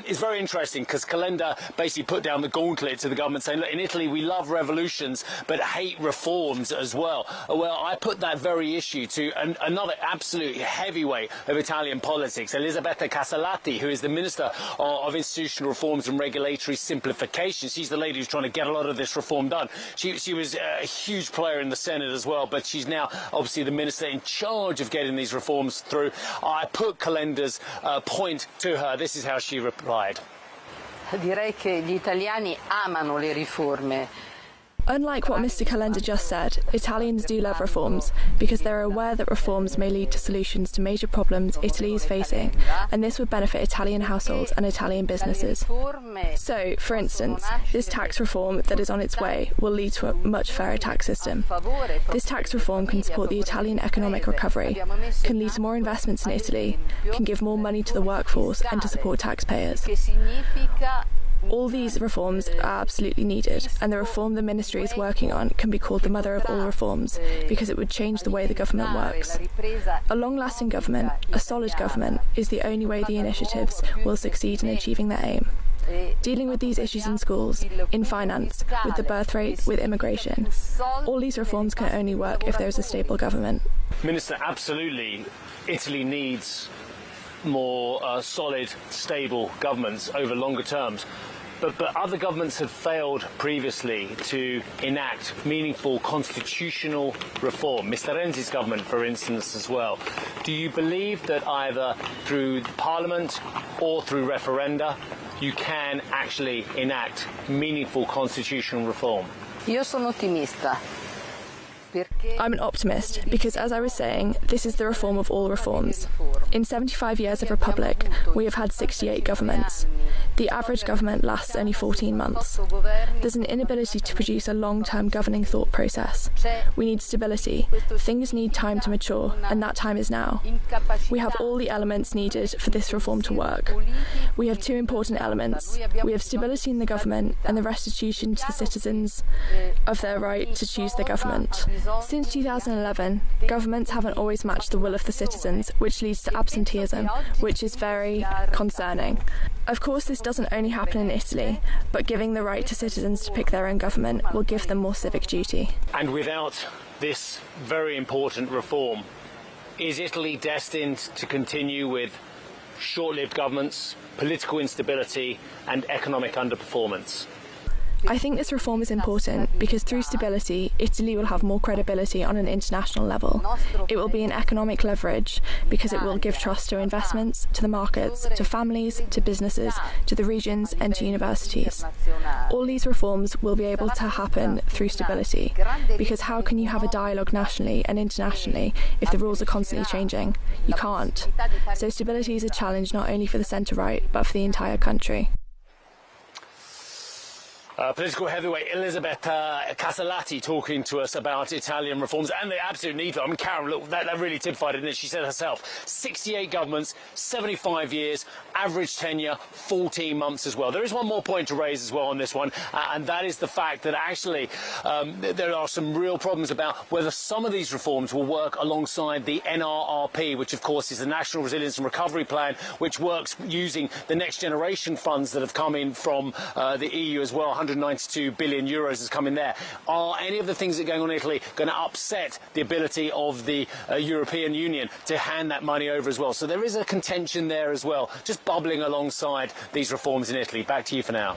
is very interesting because Calenda basically put down the gauntlet to the government saying, look, in Italy we love revolutions but hate reforms as well. Well, I put that very issue to another absolute heavyweight of Italian politics, Elisabetta Casellati, who is the Minister of Institutional Reforms and Regulatory Simplification. She's the lady who's trying to get a lot of this reform done. She was a huge player in the Senate as well, but she's now obviously the Minister in charge of getting these reforms through. I put Calenda's point to her. This is how she replied. Direi che gli italiani amano le riforme. Unlike what Mr. Calenda just said, Italians do love reforms because they're aware that reforms may lead to solutions to major problems Italy is facing, and this would benefit Italian households and Italian businesses. So, for instance, this tax reform that is on its way will lead to a much fairer tax system. This tax reform can support the Italian economic recovery, can lead to more investments in Italy, can give more money to the workforce and to support taxpayers. All these reforms are absolutely needed, and the reform the Ministry is working on can be called the mother of all reforms, because it would change the way the government works. A long-lasting government, a solid government, is the only way the initiatives will succeed in achieving their aim. Dealing with these issues in schools, in finance, with the birth rate, with immigration. All these reforms can only work if there is a stable government. Minister, absolutely, Italy needs more solid, stable governments over longer terms. But other governments have failed previously to enact meaningful constitutional reform. Mr. Renzi's government, for instance, as well. Do you believe that either through Parliament or through referenda you can actually enact meaningful constitutional reform? Io sono ottimista. I'm an optimist because, as I was saying, this is the reform of all reforms. In 75 years of Republic, we have had 68 governments. The average government lasts only 14 months. There's an inability to produce a long-term governing thought process. We need stability. Things need time to mature, and that time is now. We have all the elements needed for this reform to work. We have two important elements. We have stability in the government and the restitution to the citizens of their right to choose their government. Since 2011, governments haven't always matched the will of the citizens, which leads to absenteeism, which is very concerning. Of course, this doesn't only happen in Italy, but giving the right to citizens to pick their own government will give them more civic duty. And without this very important reform, is Italy destined to continue with short-lived governments, political instability and economic underperformance? I think this reform is important because through stability, Italy will have more credibility on an international level. It will be an economic leverage because it will give trust to investments, to the markets, to families, to businesses, to the regions and to universities. All these reforms will be able to happen through stability because how can you have a dialogue nationally and internationally if the rules are constantly changing? You can't. So stability is a challenge not only for the centre-right but for the entire country. Political heavyweight Elisabetta Casellati talking to us about Italian reforms and the absolute need for them. I mean, Karen, look, that really typified it, didn't it? She said herself, 68 governments, 75 years, average tenure, 14 months as well. There is one more point to raise as well on this one, and that is the fact that actually there are some real problems about whether some of these reforms will work alongside the NRRP, which of course is the National Resilience and Recovery Plan, which works using the next generation funds that have come in from the EU as well. 192 billion euros has come in there. Are any of the things that are going on in Italy going to upset the ability of the European Union to hand that money over as well? So there is a contention there as well, just bubbling alongside these reforms in Italy. Back to you for now.